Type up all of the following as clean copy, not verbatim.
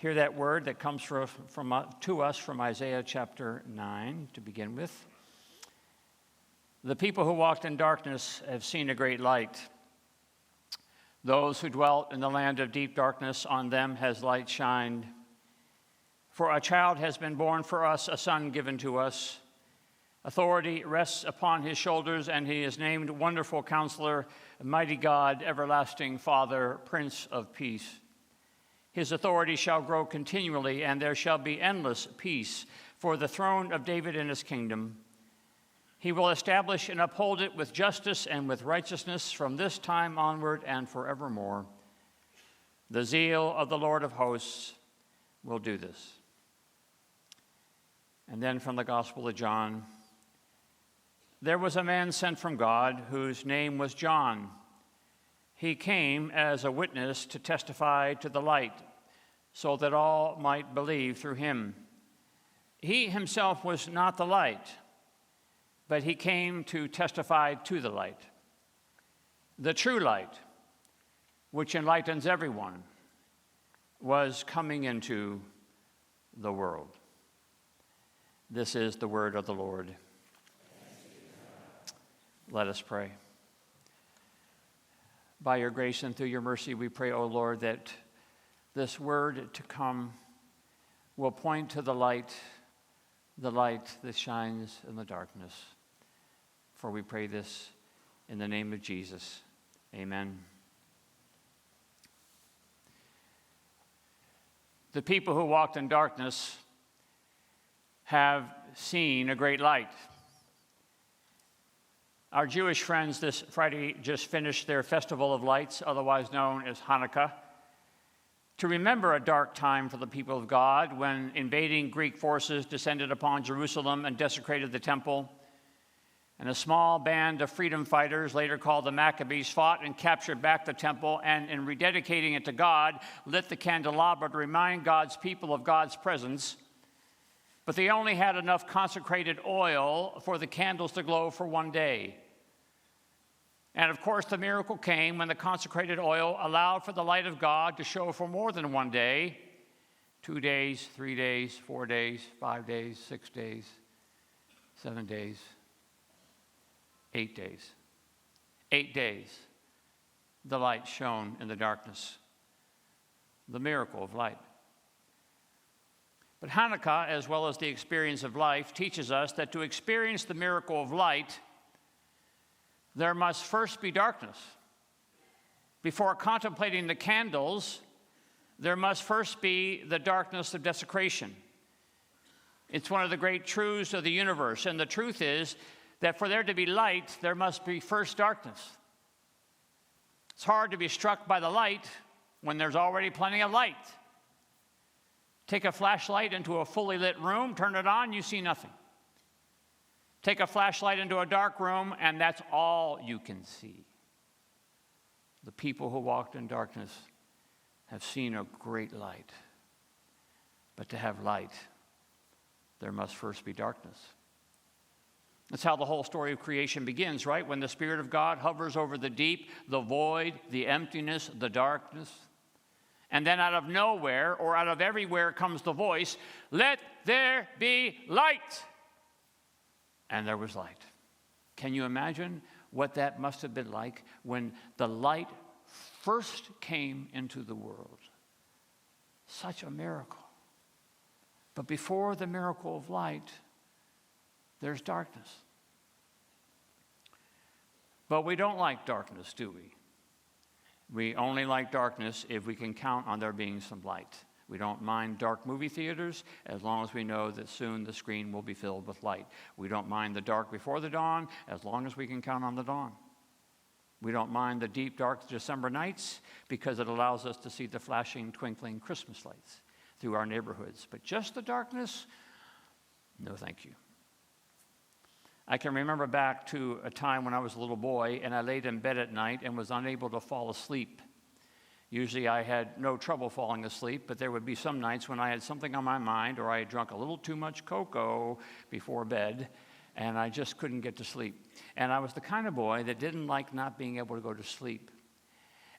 Hear that word that comes to us from Isaiah chapter 9 to begin with. The people who walked in darkness have seen a great light. Those who dwelt in the land of deep darkness, on them has light shined. For a child has been born for us, a son given to us. Authority rests upon his shoulders, and he is named Wonderful Counselor, Mighty God, Everlasting Father, Prince of Peace. His authority shall grow continually, and there shall be endless peace for the throne of David and his kingdom. He will establish and uphold it with justice and with righteousness from this time onward and forevermore. The zeal of the Lord of hosts will do this. And then from the Gospel of John, there was a man sent from God whose name was John. He came as a witness to testify to the light, so that all might believe through him. He himself was not the light, but he came to testify to the light. The true light, which enlightens everyone, was coming into the world. This is the word of the Lord. Let us pray. By your grace and through your mercy, we pray, O Lord, that this word to come will point to the light that shines in the darkness. For we pray this in the name of Jesus. Amen. The people who walked in darkness have seen a great light. Our Jewish friends this Friday just finished their Festival of Lights, otherwise known as Hanukkah, to remember a dark time for the people of God when invading Greek forces descended upon Jerusalem and desecrated the temple. And a small band of freedom fighters, later called the Maccabees, fought and captured back the temple, and in rededicating it to God, lit the candelabra to remind God's people of God's presence. But they only had enough consecrated oil for the candles to glow for one day. And of course, the miracle came when the consecrated oil allowed for the light of God to show for more than one day, 2 days, 3 days, 4 days, 5 days, 6 days, 7 days, 8 days. 8 days, the light shone in the darkness. The miracle of light. But Hanukkah, as well as the experience of life, teaches us that to experience the miracle of light, there must first be darkness. Before contemplating the candles, there must first be the darkness of desecration. It's one of the great truths of the universe, and the truth is that for there to be light, there must be first darkness. It's hard to be struck by the light when there's already plenty of light. Take a flashlight into a fully lit room, turn it on, you see nothing. Take a flashlight into a dark room, and that's all you can see. The people who walked in darkness have seen a great light. But to have light, there must first be darkness. That's how the whole story of creation begins, right? When the Spirit of God hovers over the deep, the void, the emptiness, the darkness. And then out of nowhere or out of everywhere comes the voice, "Let there be light." And there was light. Can you imagine what that must have been like when the light first came into the world? Such a miracle. But before the miracle of light, there's darkness. But we don't like darkness, do we? We only like darkness if we can count on there being some light. We don't mind dark movie theaters as long as we know that soon the screen will be filled with light. We don't mind the dark before the dawn as long as we can count on the dawn. We don't mind the deep, dark December nights because it allows us to see the flashing, twinkling Christmas lights through our neighborhoods. But just the darkness? No, thank you. I can remember back to a time when I was a little boy and I laid in bed at night and was unable to fall asleep. Usually I had no trouble falling asleep, but there would be some nights when I had something on my mind or I had drunk a little too much cocoa before bed and I just couldn't get to sleep. And I was the kind of boy that didn't like not being able to go to sleep.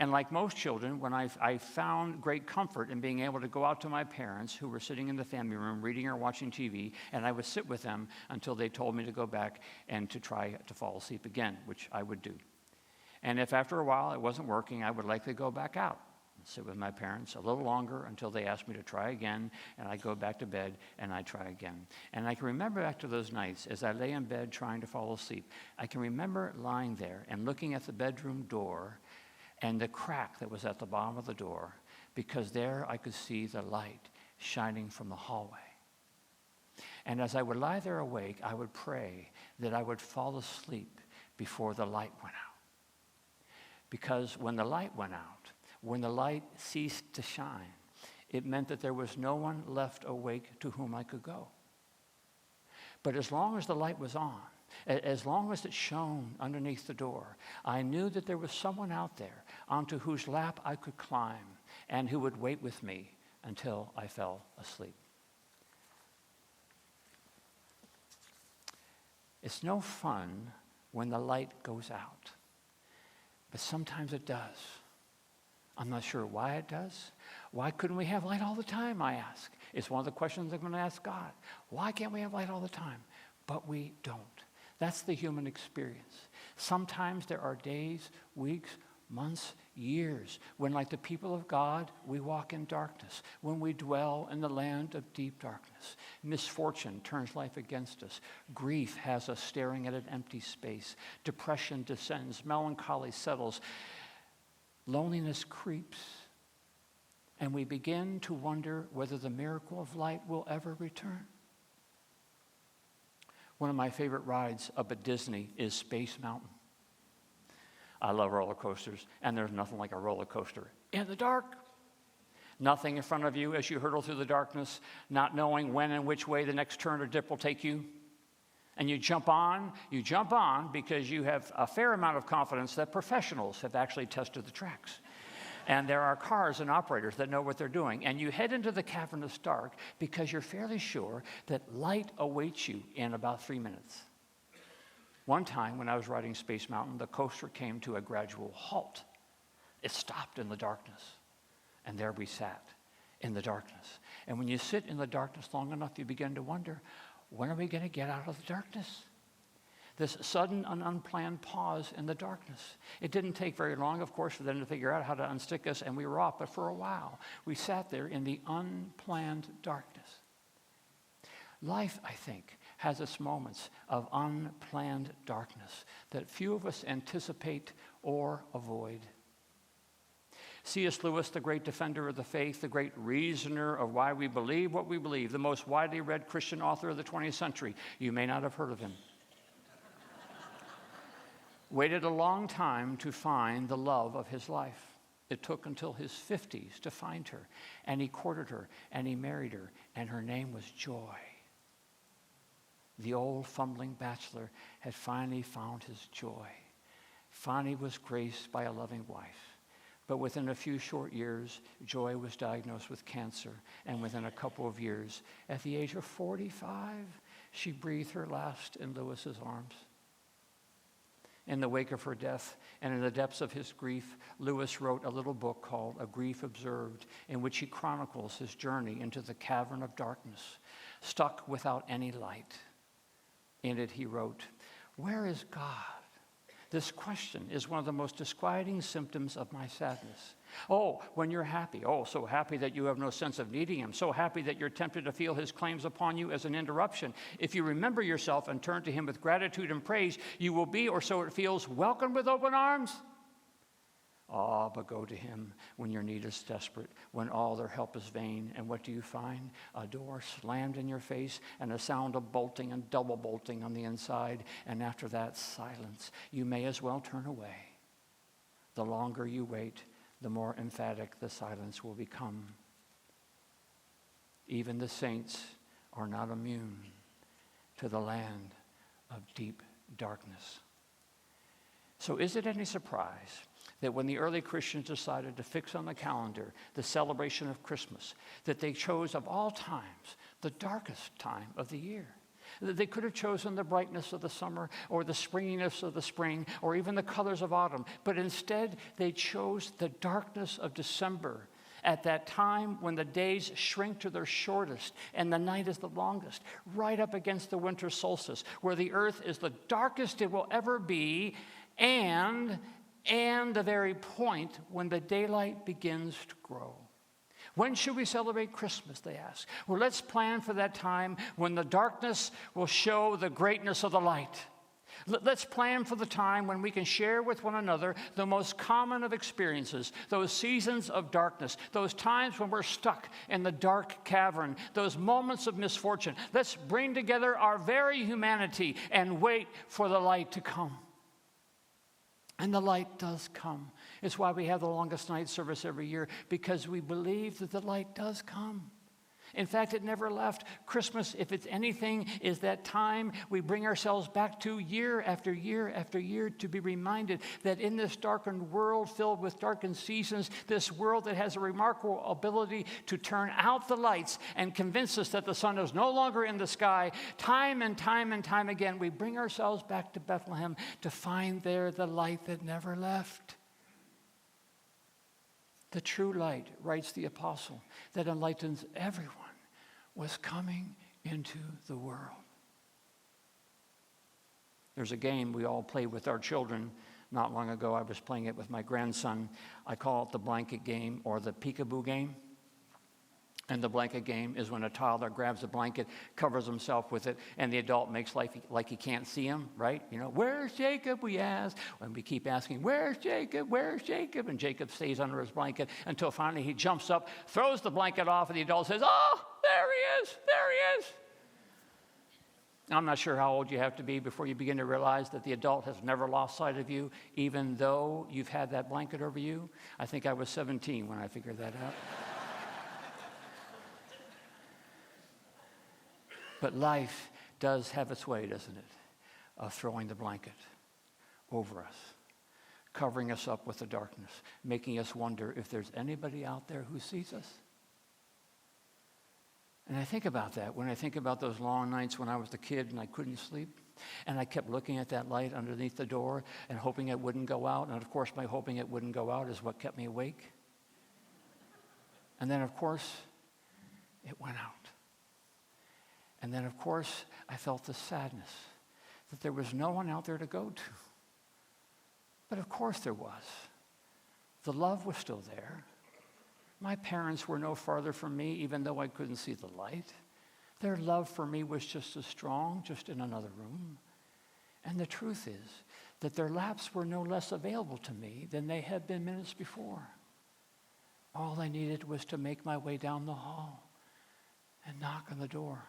And like most children, when I found great comfort in being able to go out to my parents who were sitting in the family room reading or watching TV, and I would sit with them until they told me to go back and to try to fall asleep again, which I would do. And if after a while it wasn't working, I would likely go back out and sit with my parents a little longer until they asked me to try again, and I'd go back to bed and I'd try again. And I can remember back to those nights as I lay in bed trying to fall asleep. I can remember lying there and looking at the bedroom door and the crack that was at the bottom of the door, because there I could see the light shining from the hallway. And as I would lie there awake, I would pray that I would fall asleep before the light went out. Because when the light went out, when the light ceased to shine, it meant that there was no one left awake to whom I could go. But as long as the light was on, as long as it shone underneath the door, I knew that there was someone out there onto whose lap I could climb and who would wait with me until I fell asleep. It's no fun when the light goes out, but sometimes it does. I'm not sure why it does. Why couldn't we have light all the time, I ask. It's one of the questions I'm going to ask God. Why can't we have light all the time? But we don't. That's the human experience. Sometimes there are days, weeks, months, years when, like the people of God, we walk in darkness, when we dwell in the land of deep darkness. Misfortune turns life against us. Grief has us staring at an empty space. Depression descends. Melancholy settles. Loneliness creeps. And we begin to wonder whether the miracle of light will ever return. One of my favorite rides up at Disney is Space Mountain. I love roller coasters, and there's nothing like a roller coaster in the dark. Nothing in front of you as you hurtle through the darkness, not knowing when and which way the next turn or dip will take you. And you jump on because you have a fair amount of confidence that professionals have actually tested the tracks. And there are cars and operators that know what they're doing. And you head into the cavernous dark because you're fairly sure that light awaits you in about 3 minutes. One time when I was riding Space Mountain, the coaster came to a gradual halt. It stopped in the darkness. And there we sat in the darkness. And when you sit in the darkness long enough, you begin to wonder, when are we going to get out of the darkness? This sudden and unplanned pause in the darkness. It didn't take very long, of course, for them to figure out how to unstick us, and we were off. But for a while, we sat there in the unplanned darkness. Life, I think, has its moments of unplanned darkness that few of us anticipate or avoid. C.S. Lewis, the great defender of the faith, the great reasoner of why we believe what we believe, the most widely read Christian author of the 20th century. You may not have heard of him. Waited a long time to find the love of his life. It took until his 50s to find her, and he courted her, and he married her, and her name was Joy. The old fumbling bachelor had finally found his joy. Finally was graced by a loving wife. But within a few short years, Joy was diagnosed with cancer, and within a couple of years, at the age of 45, she breathed her last in Lewis's arms. In the wake of her death and in the depths of his grief, Lewis wrote a little book called A Grief Observed, in which he chronicles his journey into the cavern of darkness, stuck without any light. In it he wrote, "Where is God? This question is one of the most disquieting symptoms of my sadness. Oh, when you're happy, oh, so happy that you have no sense of needing him, so happy that you're tempted to feel his claims upon you as an interruption. If you remember yourself and turn to him with gratitude and praise, you will be, or so it feels, welcomed with open arms. Ah, but go to him when your need is desperate, when all their help is vain. And what do you find? A door slammed in your face and a sound of bolting and double bolting on the inside. And after that, silence. You may as well turn away. The longer you wait, the more emphatic the silence will become. Even the saints are not immune to the land of deep darkness." So is it any surprise that when the early Christians decided to fix on the calendar the celebration of Christmas, that they chose of all times the darkest time of the year? They could have chosen the brightness of the summer or the springiness of the spring or even the colors of autumn, but instead they chose the darkness of December, at that time when the days shrink to their shortest and the night is the longest, right up against the winter solstice, where the earth is the darkest it will ever be, and the very point when the daylight begins to grow. When should we celebrate Christmas, they ask. Well, let's plan for that time when the darkness will show the greatness of the light. Let's plan for the time when we can share with one another the most common of experiences, those seasons of darkness, those times when we're stuck in the dark cavern, those moments of misfortune. Let's bring together our very humanity and wait for the light to come. And the light does come. It's why we have the longest night service every year, because we believe that the light does come. In fact, it never left. Christmas, if it's anything, is that time we bring ourselves back to year after year after year to be reminded that in this darkened world filled with darkened seasons, this world that has a remarkable ability to turn out the lights and convince us that the sun is no longer in the sky, time and time and time again, we bring ourselves back to Bethlehem to find there the light that never left. The true light, writes the apostle, that enlightens everyone, was coming into the world. There's a game we all play with our children. Not long ago, I was playing it with my grandson. I call it the blanket game or the peekaboo game. And the blanket game is when a toddler grabs a blanket, covers himself with it, and the adult makes like he can't see him, right? You know, where's Jacob, we ask. And we keep asking, where's Jacob, where's Jacob? And Jacob stays under his blanket until finally he jumps up, throws the blanket off, and the adult says, oh, there he is, there he is. I'm not sure how old you have to be before you begin to realize that the adult has never lost sight of you, even though you've had that blanket over you. I think I was 17 when I figured that out. But life does have its way, doesn't it, of throwing the blanket over us, covering us up with the darkness, making us wonder if there's anybody out there who sees us. And I think about that when I think about those long nights when I was a kid and I couldn't sleep, and I kept looking at that light underneath the door and hoping it wouldn't go out. And of course, my hoping it wouldn't go out is what kept me awake. And then, of course, it went out. And then, of course, I felt the sadness that there was no one out there to go to. But of course there was. The love was still there. My parents were no farther from me, even though I couldn't see the light. Their love for me was just as strong, just in another room. And the truth is that their laps were no less available to me than they had been minutes before. All I needed was to make my way down the hall and knock on the door.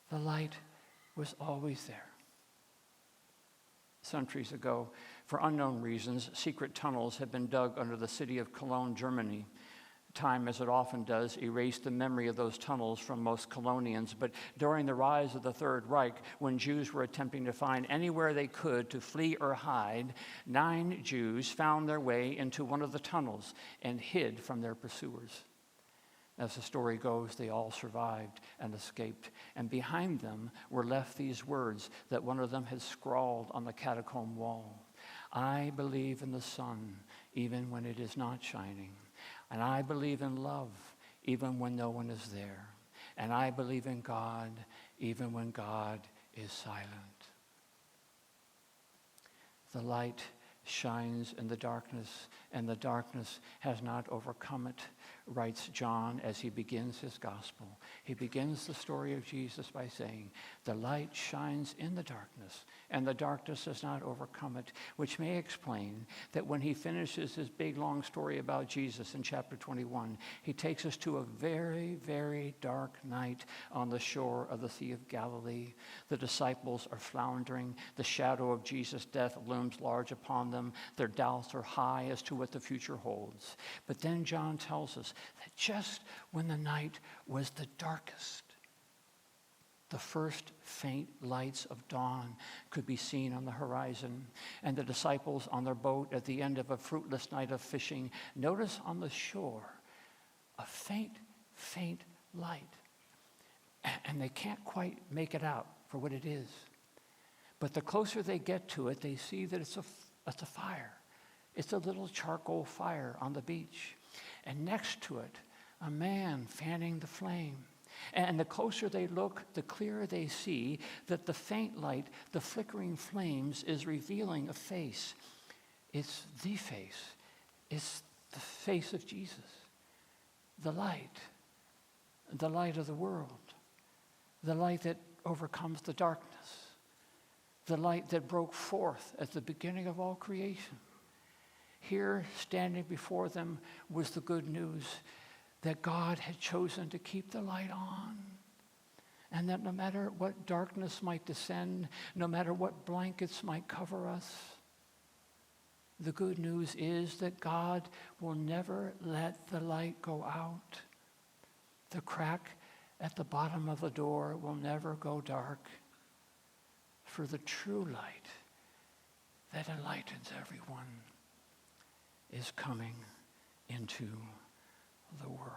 The light was always there. Centuries ago, for unknown reasons, secret tunnels had been dug under the city of Cologne, Germany. Time, as it often does, erased the memory of those tunnels from most Colonians. But during the rise of the Third Reich, when Jews were attempting to find anywhere they could to flee or hide, 9 Jews found their way into one of the tunnels and hid from their pursuers. As the story goes, they all survived and escaped. And behind them were left these words that one of them had scrawled on the catacomb wall. I believe in the sun, even when it is not shining. And I believe in love, even when no one is there. And I believe in God, even when God is silent. The light shines in the darkness, and the darkness has not overcome it, writes John as he begins his gospel. He begins the story of Jesus by saying, the light shines in the darkness, and the darkness has not overcome it, which may explain that when he finishes his big, long story about Jesus in chapter 21, he takes us to a very, very dark night on the shore of the Sea of Galilee. The disciples are floundering. The shadow of Jesus' death looms large upon them. Their doubts are high as to what the future holds. But then John tells us that just when the night was the darkest, the first faint lights of dawn could be seen on the horizon, and the disciples on their boat at the end of a fruitless night of fishing notice on the shore a faint, faint light. and they can't quite make it out for what it is. But the closer they get to it, they see that it's a fire. It's a little charcoal fire on the beach. And next to it, a man fanning the flame. And the closer they look, the clearer they see that the faint light, the flickering flames, is revealing a face. It's the face. It's the face of Jesus. The light of the world. The light that overcomes the darkness. The light that broke forth at the beginning of all creation. Here, standing before them, was the good news that God had chosen to keep the light on. And that no matter what darkness might descend, no matter what blankets might cover us, the good news is that God will never let the light go out. The crack at the bottom of the door will never go dark. For the true light that enlightens everyone is coming into the world.